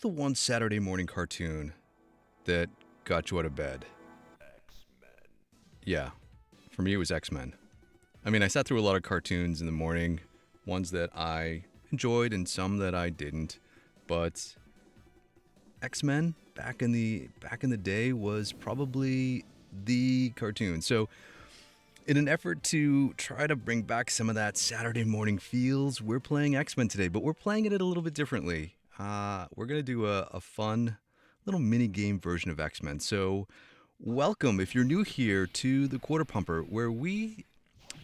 the one Saturday morning cartoon that got you out of bed? Yeah, for me it was X-Men. I mean, I sat through a lot of cartoons in the morning, ones that I enjoyed and some that I didn't, but X-Men back in the day was probably the cartoon. So, in an effort to try to bring back some of that Saturday morning feels, we're playing X-Men today, but we're playing it a little bit differently. We're going to do a fun little mini game version of X-Men. So, welcome if you're new here to the Quarter Pumper, where we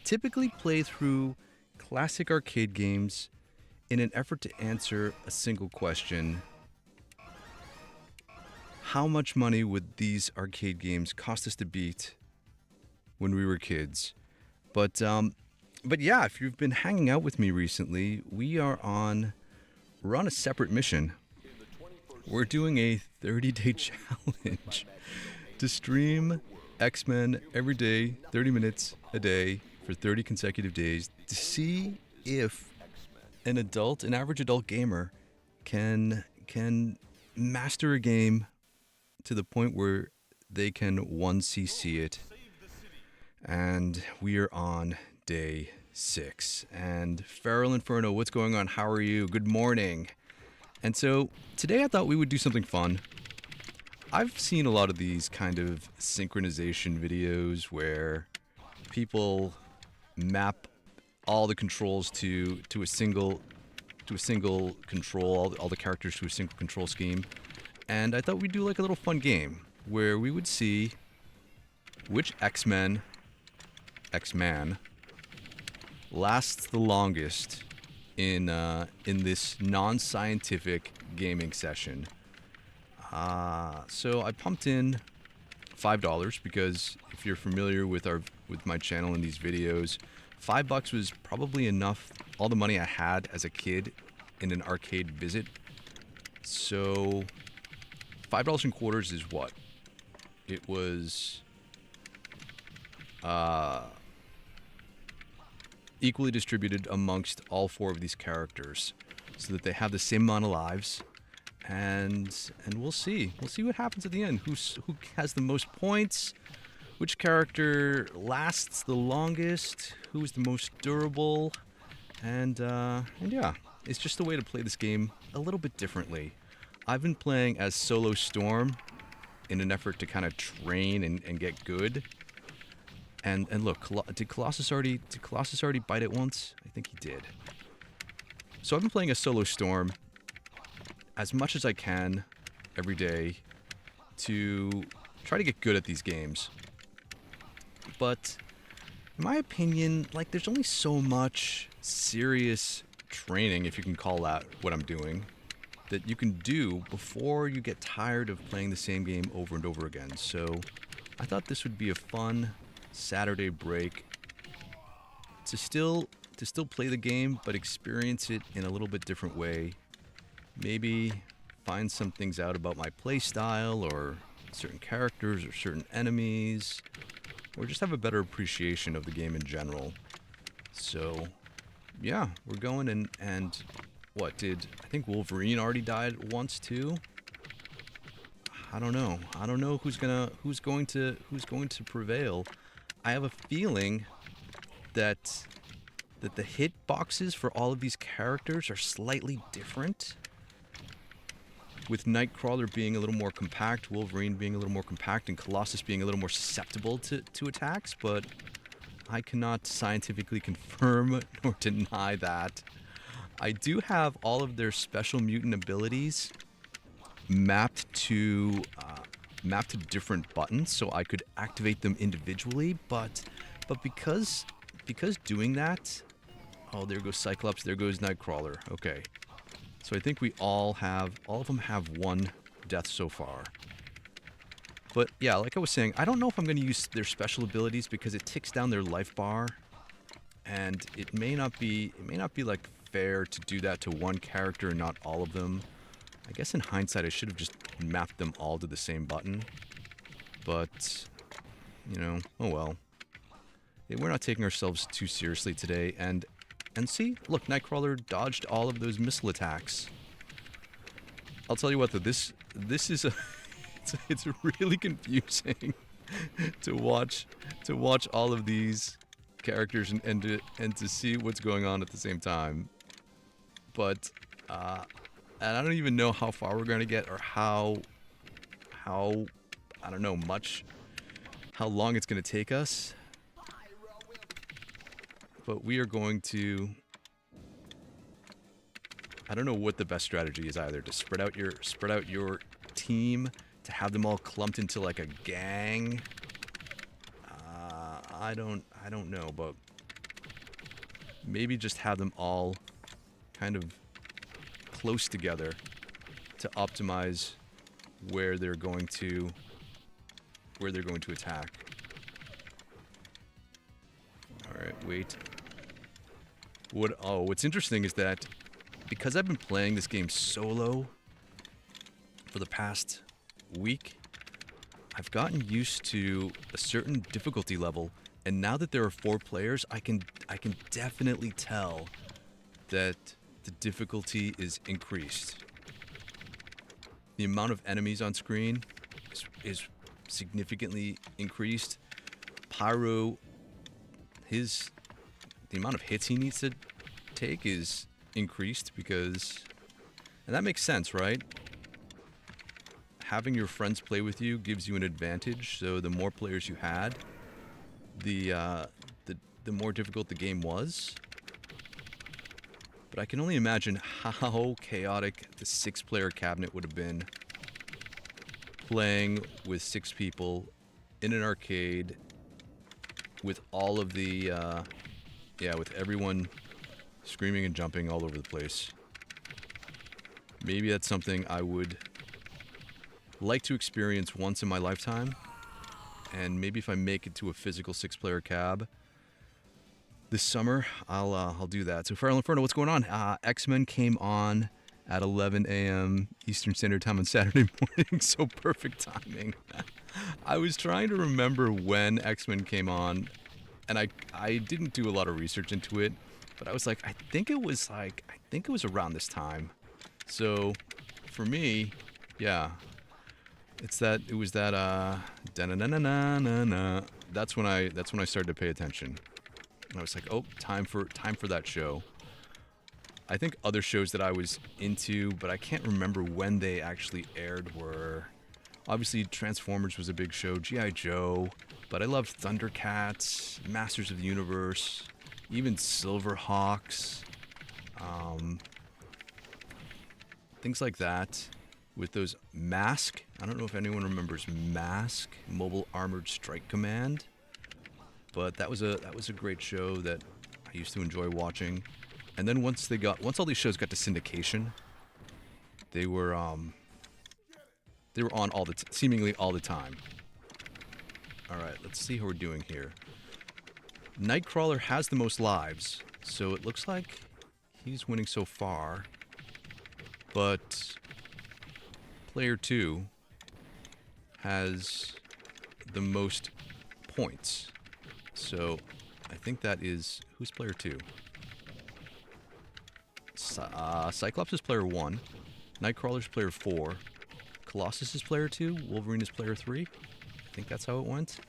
typically play through classic arcade games in an effort to answer a single question. How much money would these arcade games cost us to beat when we were kids? But yeah, if you've been hanging out with me recently, we're on a separate mission. We're doing a 30-day challenge to stream X-Men every day, 30 minutes a day for 30 consecutive days to see if an average adult gamer can master a game to the point where they can 1cc it. And we are on day 6. And Feral Inferno, what's going on? How are you? Good morning. And so today I thought we would do something fun. I've seen a lot of these kind of synchronization videos where people map all the controls to a single control, all the characters to a single control scheme. And I thought we'd do like a little fun game where we would see which X-Man lasts the longest in this non-scientific gaming session. So I pumped in $5 because if you're familiar with my channel and these videos, $5 was probably enough, all the money I had as a kid in an arcade visit. So $5 in quarters is what? It was equally distributed amongst all 4 of these characters so that they have the same amount of lives. And we'll see what happens at the end. Who has the most points? Which character lasts the longest? Who is the most durable? And yeah, it's just a way to play this game a little bit differently. I've been playing as Solo Storm in an effort to kind of train and get good. And look, did Colossus already bite it once? I think he did. So I've been playing as Solo Storm as much as I can every day to try to get good at these games. But in my opinion, like, there's only so much serious training, if you can call that what I'm doing, that you can do before you get tired of playing the same game over and over again. So I thought this would be a fun Saturday break to still play the game, but experience it in a little bit different way. Maybe find some things out about my play style or certain characters or certain enemies, or just have a better appreciation of the game in general. So yeah, we're going and what did I think Wolverine already died once too? I don't know who's going to prevail. I have a feeling that the hit boxes for all of these characters are slightly different. With Nightcrawler being a little more compact, Wolverine being a little more compact, and Colossus being a little more susceptible to attacks, but I cannot scientifically confirm nor deny that. I do have all of their special mutant abilities mapped to different buttons, so I could activate them individually. But because doing that, oh, there goes Cyclops, there goes Nightcrawler. Okay, so I think all of them have 1 death so far. But yeah, like I was saying, I don't know if I'm going to use their special abilities because it ticks down their life bar, and it may not be like fair to do that to one character and not all of them. I guess in hindsight I should have just mapped them all to the same button. But, you know, oh well. Yeah, we're not taking ourselves too seriously today, and see, look, Nightcrawler dodged all of those missile attacks. I'll tell you what though, this is a it's really confusing to watch all of these characters and to see what's going on at the same time. But and I don't even know how far we're gonna get or how I don't know how long it's gonna take us. But we are going to. I don't know what the best strategy is either. To spread out your team, to have them all clumped into like a gang. I don't know, but maybe just have them all kind of close together to optimize where they're going to attack. All right, wait. What's interesting is that because I've been playing this game solo for the past week, I've gotten used to a certain difficulty level, and now that there are 4 players, I can definitely tell that the difficulty is increased. The amount of enemies on screen is significantly increased. Pyro, the amount of hits he needs to take is increased because, and that makes sense, right? Having your friends play with you gives you an advantage. So the more players you had, the more difficult the game was. But I can only imagine how chaotic the 6-player cabinet would have been playing with 6 people in an arcade with all of the with everyone screaming and jumping all over the place. Maybe that's something I would like to experience once in my lifetime, and maybe if I make it to a physical 6-player cab this summer, I'll do that. So Feral Inferno, what's going on? Xmen came on at 11 a.m. Eastern Standard Time on Saturday morning, so perfect timing. I was trying to remember when Xmen came on, and I didn't do a lot of research into it, but I was like, I think it was around this time. So for me, yeah, it was that da-na-na-na-na-na-na. That's when I started to pay attention. And I was like, oh, time for that show. I think other shows that I was into, but I can't remember when they actually aired, were obviously Transformers was a big show, G.I. Joe, but I loved Thundercats, Masters of the Universe, even Silverhawks, things like that. With those Mask, I don't know if anyone remembers Mask, Mobile Armored Strike Command, but that was a great show that I used to enjoy watching. And then once all these shows got to syndication, they were on seemingly all the time. All right, let's see how we're doing here. Nightcrawler has the most lives, so it looks like he's winning so far. But player 2 has the most points. So I think that is, who's player 2? Cyclops is player 1. Nightcrawler's player 4. Colossus is player 2. Wolverine is player 3. I think that's how it went.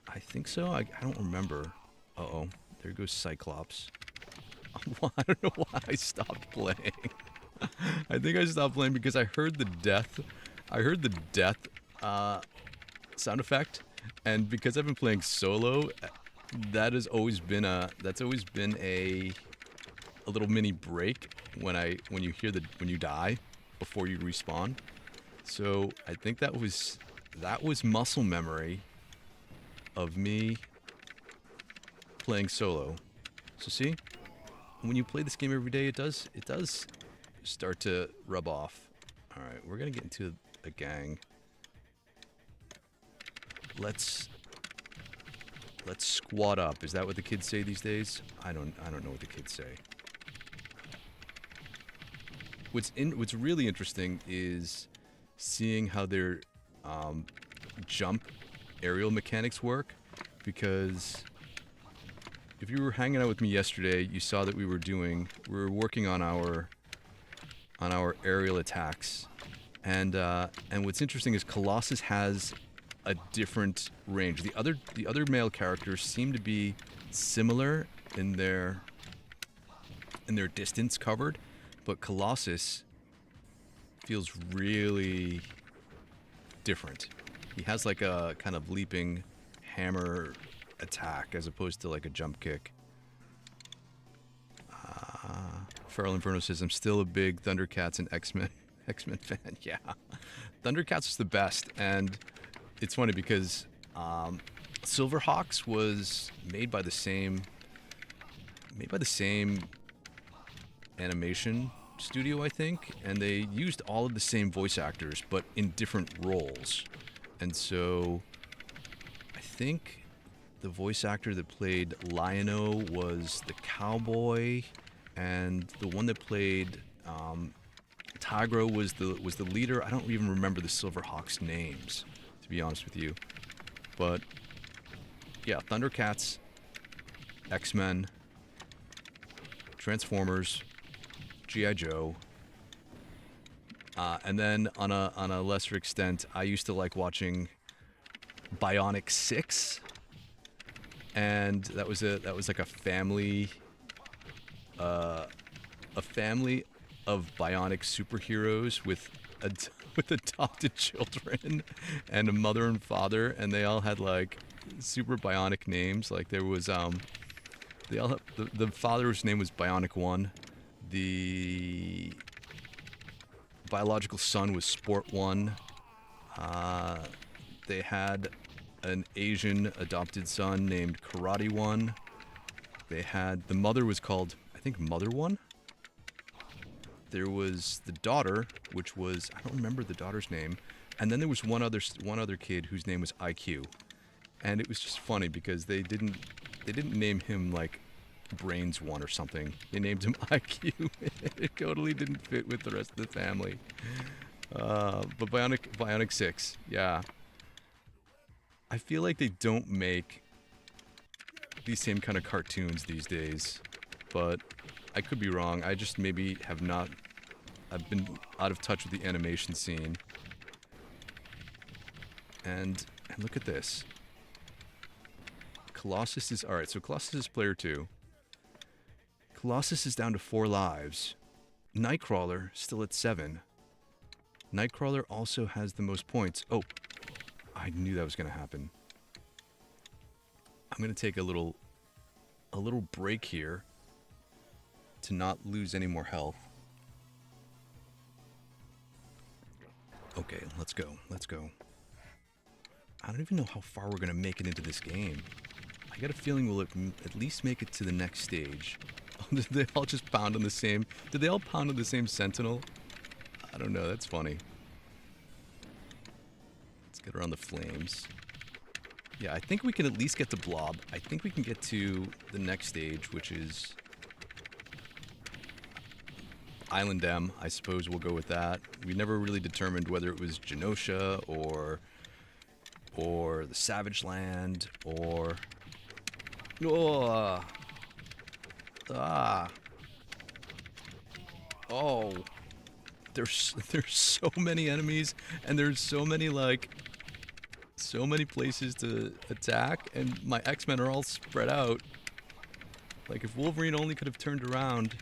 I think so. I don't remember. Uh-oh. There goes Cyclops. I don't know why I stopped playing. I think I stopped playing because I heard the death. Sound effect, and because I've been playing solo, that's always been a little mini break when you die before you respawn. So I think that was muscle memory of me playing solo. So see, when you play this game every day, it does start to rub off. All right, we're gonna get into a gang. Let's squat up. Is that what the kids say these days? I don't know what the kids say. What's really interesting is seeing how their jump aerial mechanics work, because if you were hanging out with me yesterday, you saw that we were working on our on our aerial attacks. And what's interesting is Colossus has a different range. The other male characters seem to be similar in their distance covered, but Colossus feels really different. He has like a kind of leaping hammer attack as opposed to like a jump kick. Feral Inferno says, I'm still a big Thundercats and Xmen fan. Yeah. Thundercats is the best, and it's funny because Silverhawks was made by the same animation studio, I think, and they used all of the same voice actors but in different roles. And so I think the voice actor that played Lion-O was the cowboy, and the one that played Tigro was the leader. I don't even remember the Silverhawks names, to be honest with you. But yeah, Thundercats, X-Men, Transformers, G.I. Joe, and then on a lesser extent, I used to like watching Bionic 6, and that was like a family of bionic superheroes with adopted children and a mother and father, and they all had like super bionic names. Like there was they all have, the father's name was Bionic 1. The biological son was Sport 1. They had an Asian adopted son named Karate 1. They had, the mother was called, I think, Mother 1. There was the daughter, which was, I don't remember the daughter's name, and then there was one other kid whose name was IQ, and it was just funny because they didn't name him like Brains 1 or something. They named him IQ. It totally didn't fit with the rest of the family. But Bionic 6, yeah. I feel like they don't make these same kind of cartoons these days, but I could be wrong. I just maybe have not. I've been out of touch with the animation scene. And look at this. Colossus is alright. So Colossus is player 2. Colossus is down to 4 lives. Nightcrawler still at 7. Nightcrawler also has the most points. Oh, I knew that was going to happen. I'm going to take a little break here to not lose any more health. Okay, let's go. I don't even know how far we're going to make it into this game. I got a feeling we'll at least make it to the next stage. Did they all just pound on the same... Did they all pound on the same sentinel? I don't know, that's funny. Let's get around the flames. Yeah, I think we can at least get to Blob. I think we can get to the next stage, which is... Island M, I suppose we'll go with that. We never really determined whether it was Genosha or the Savage Land or... Oh, there's so many enemies, and there's so many places to attack, and my X-Men are all spread out. Like if Wolverine only could have turned around.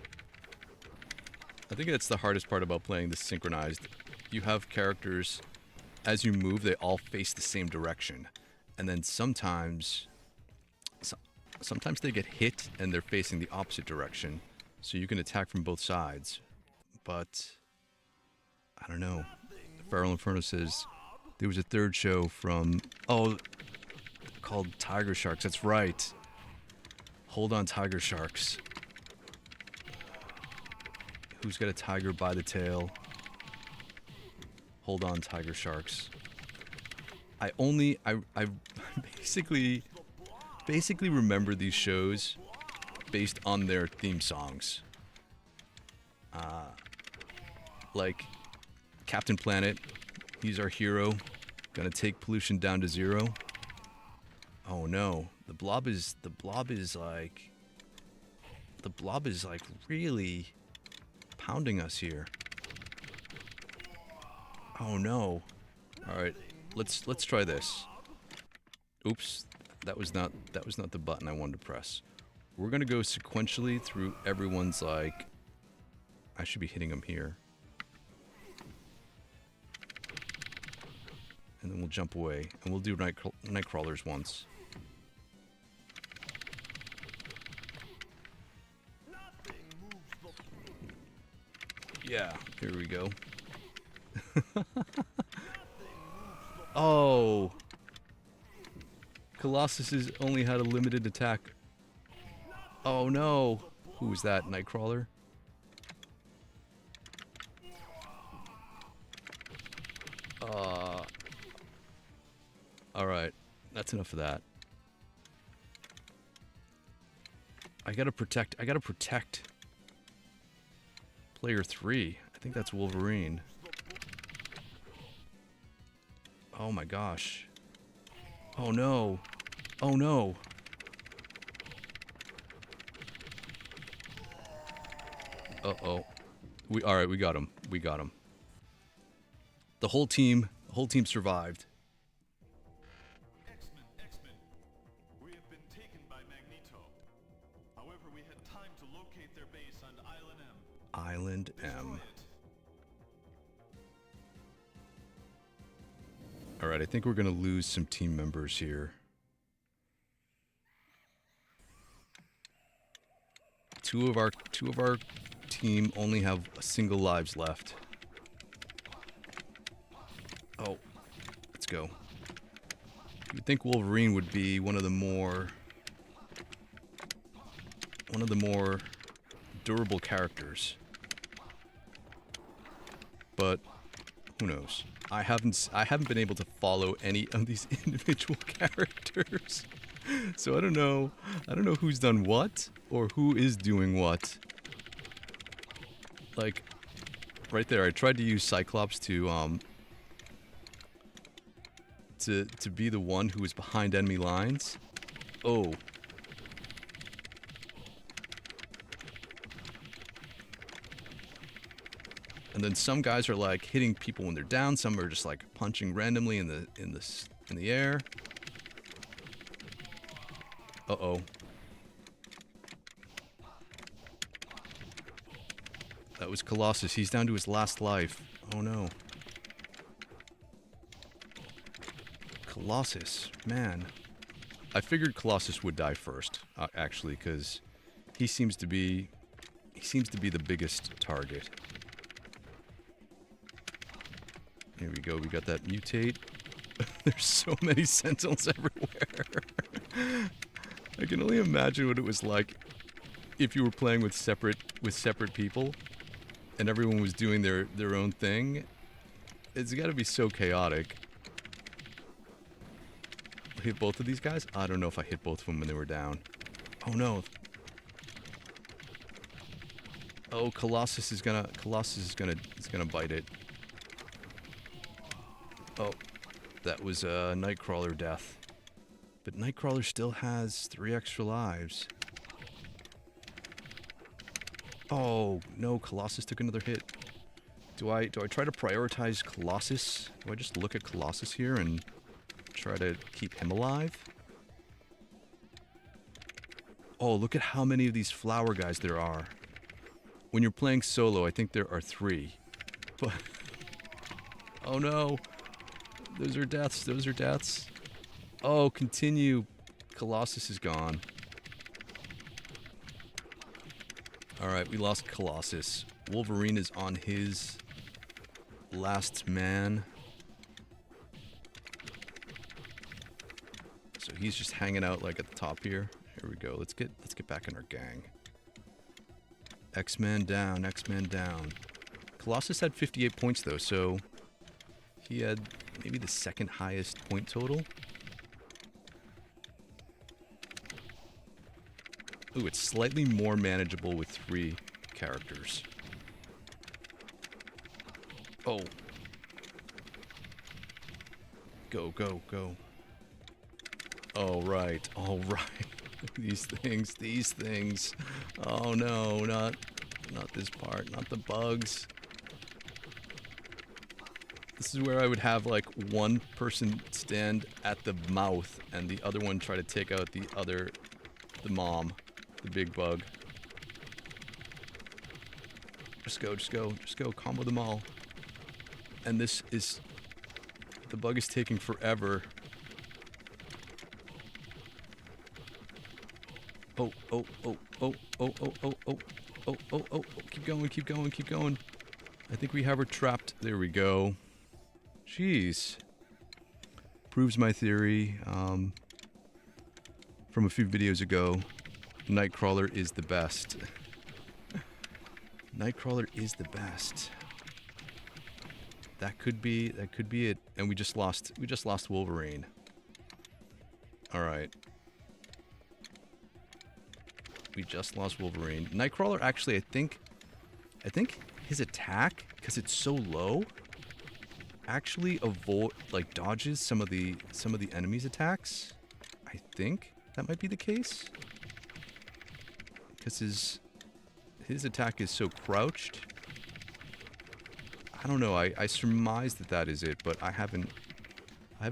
I think that's the hardest part about playing this synchronized. You have characters, as you move, they all face the same direction, and then sometimes they get hit and they're facing the opposite direction, so you can attack from both sides. But I don't know. Feral Inferno says there was a third show from called Tiger Sharks. That's right. Hold on, Tiger Sharks. Who's got a tiger by the tail? Hold on, Tiger Sharks. I basically remember these shows based on their theme songs. Like Captain Planet, he's our hero, gonna take pollution down to 0. Oh no, the blob is like really pounding us here. Oh no. Alright, let's try this. Oops. That was not the button I wanted to press. We're gonna go sequentially through everyone's, like... I should be hitting them here. And then we'll jump away. And we'll do night crawlers once. Yeah, here we go. Oh! Colossus has only had a limited attack. Oh no! Who was that? Nightcrawler? Alright. That's enough of that. I gotta protect player 3. I think that's Wolverine. Oh my gosh. Oh no. Oh no. Uh-oh. Alright, we got him. We got him. The whole team survived. Xmen. We have been taken by Magneto. However, we had time to locate their base on Island M. Island M. Alright, I think we're gonna lose some team members here. Two of our team only have single lives left. Oh, let's go. You'd think Wolverine would be one of the more durable characters. But who knows? I haven't been able to follow any of these individual characters. So I don't know who's done what or who is doing what. Like right there, I tried to use Cyclops to be the one who was behind enemy lines. Oh. And then some guys are like hitting people when they're down, some are just like punching randomly in the air. Uh-oh. That was Colossus. He's down to his last life. Oh no. Colossus, man. I figured Colossus would die first, actually, because he seems to be the biggest target. Here we go. We got that mutate. There's so many sentinels everywhere. I can only imagine what it was like if you were playing with separate people, and everyone was doing their own thing. It's got to be so chaotic. Hit both of these guys? I don't know if I hit both of them when they were down. Oh no. Oh, Colossus is gonna bite it. Oh, that was a Nightcrawler death. But Nightcrawler still has 3 extra lives. Oh no, Colossus took another hit. Do I try to prioritize Colossus? Do I just look at Colossus here and try to keep him alive? Oh, look at how many of these flower guys there are. When you're playing solo, I think there are 3. But oh no. Those are deaths. Those are deaths. Oh, continue. Colossus is gone. Alright, we lost Colossus. Wolverine is on his last man. So he's just hanging out like at the top here. Here we go. Let's get back in our gang. X-Men down, X-Men down. Colossus had 58 points though, so he had maybe the second highest point total. Ooh, it's slightly more manageable with 3 characters. Oh. Go, go, go. Oh, right. All right. These things. Oh no, not this part, not the bugs. This is where I would have like one person stand at the mouth and the other one try to take out the mom, the big bug. Just go, just go, just go, combo them all. And this is, the bug is taking forever. Oh, oh, oh, oh, oh, oh, oh, oh, oh, oh, oh, keep going, keep going, keep going. I think we have her trapped. There we go. Jeez. Proves my theory from a few videos ago. Nightcrawler is the best. Nightcrawler is the best. That could be it. And we just lost Wolverine. All right. We just lost Wolverine. Nightcrawler actually, I think his attack, because it's so low, actually dodges some of the enemy's attacks. I think that might be the case. Because his attack is so crouched. I don't know, I surmise that is it, but I haven't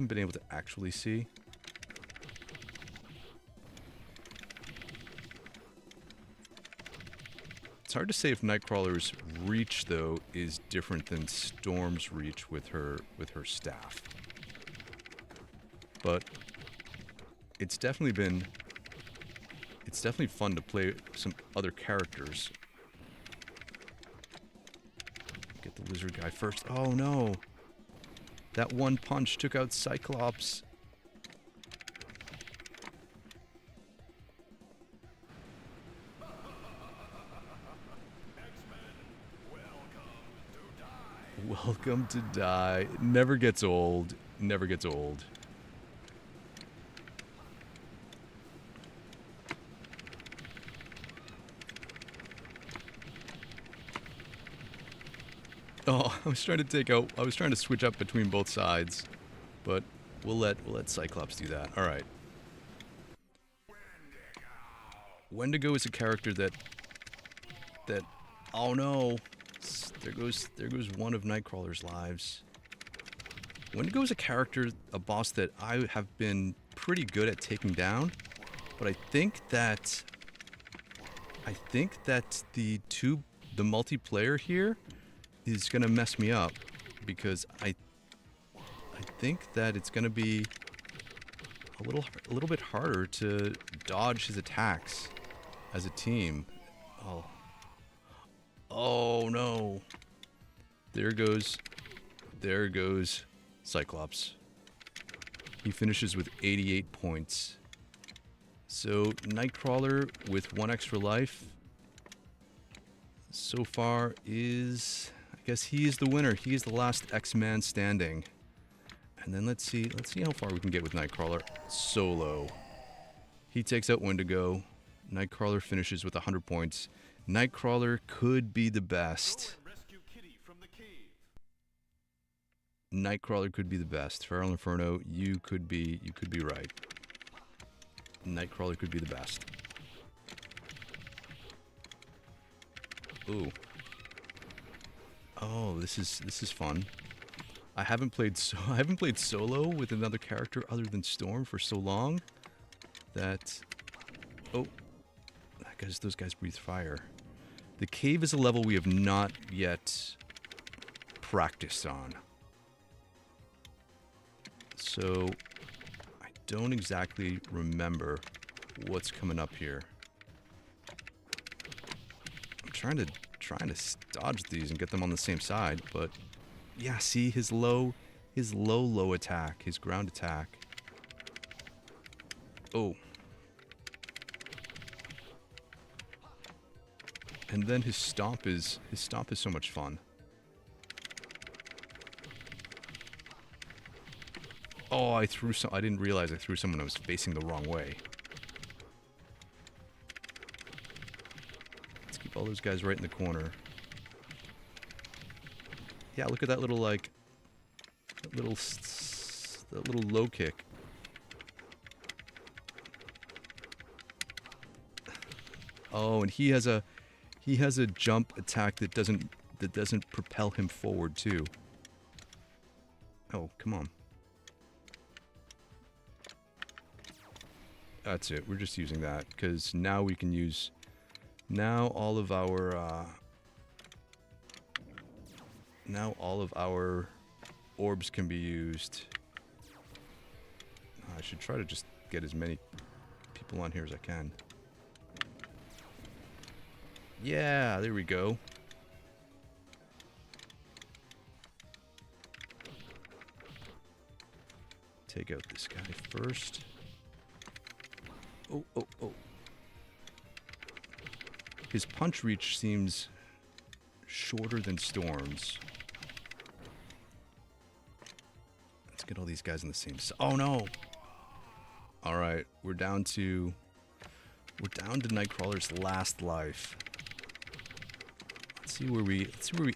been able to actually see. It's hard to say if Nightcrawler's reach, though, is different than Storm's reach with her staff. But it's definitely fun to play some other characters. Get the lizard guy first. Oh no! That one punch took out Cyclops. Welcome to die. Never gets old. Never gets old. Oh, I was trying to switch up between both sides, but we'll let Cyclops do that. All right. Wendigo is a character that oh no. There goes one of Nightcrawler's lives. Wendigo is a character, a boss that I have been pretty good at taking down, but I think that the multiplayer here is gonna mess me up, because I think that it's gonna be a little bit harder to dodge his attacks as a team. Oh no. There goes Cyclops. He finishes with 88 points. So Nightcrawler with 1 extra life so far is, I guess he is the winner. He is the last X-Man standing. And then let's see how far we can get with Nightcrawler solo. He takes out Wendigo. Nightcrawler finishes with 100 points. Nightcrawler could be the best. Nightcrawler could be the best. Feral Inferno, you could be right. Nightcrawler could be the best. Ooh. Oh, this is fun. I haven't played solo with another character other than Storm for so long that, oh, those guys breathe fire. The cave is a level we have not yet practiced on. So I don't exactly remember what's coming up here. I'm trying to dodge these and get them on the same side, but yeah, see his low attack, his ground attack. Oh. And then his stomp is so much fun. Oh, I didn't realize I threw someone I was facing the wrong way. Let's keep all those guys right in the corner. Yeah, look at that little that little low kick. Oh, and he has a jump attack that doesn't propel him forward too. Oh, come on. That's it. We're just using that because now we can use... Now all of our orbs can be used. I should try to just get as many people on here as I can. Yeah, there we go. Take out this guy first. Oh, oh, oh. His punch reach seems shorter than Storm's. Let's get all these guys in the same... Oh, no! Alright, we're down to Nightcrawler's last life. Let's see where we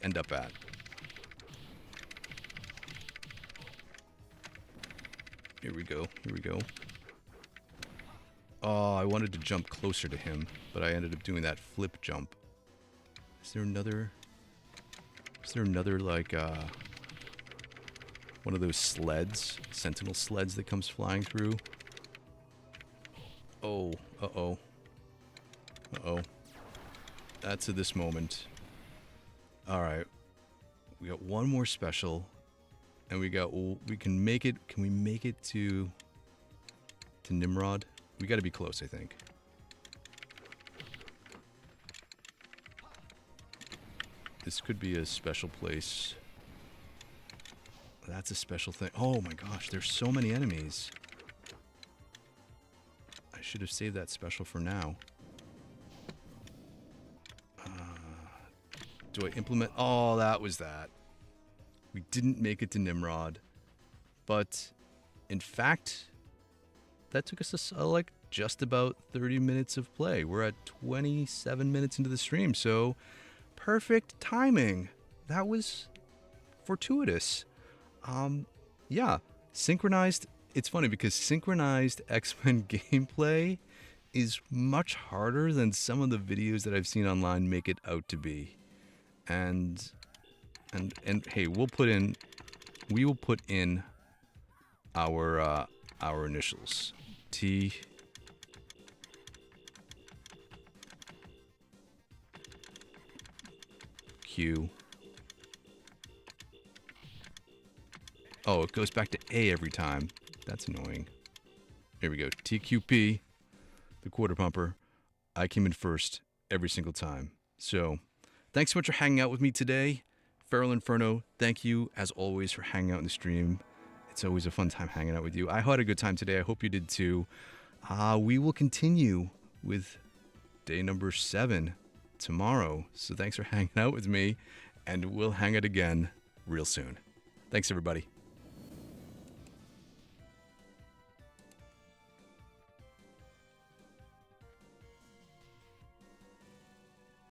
end up at. Here we go. Here we go. Oh, I wanted to jump closer to him, but I ended up doing that flip jump. Is there another like one of those sleds, sentinel sleds that comes flying through? Oh, uh-oh. Uh-oh. That's at this moment. Alright. We got one more special. And we can make it... Can we make it to Nimrod? We gotta be close, I think. This could be a special place. That's a special thing. Oh my gosh, there's so many enemies. I should have saved that special for now. Do I implement... Oh, that was that. We didn't make it to Nimrod. But, in fact, that took us like just about 30 minutes of play. We're at 27 minutes into the stream, so perfect timing. That was fortuitous. Yeah, Synchronized... It's funny because Synchronized X-Men gameplay is much harder than some of the videos that I've seen online make it out to be. And hey, we will put in our initials. T Q. Oh, it goes back to A every time. That's annoying. Here we go. TQP, the quarter pumper. I came in first every single time. So, thanks so much for hanging out with me today. Feral Inferno, thank you, as always, for hanging out in the stream. It's always a fun time hanging out with you. I had a good time today. I hope you did too. We will continue with day number 7 tomorrow. So thanks for hanging out with me, and we'll hang out again real soon. Thanks, everybody.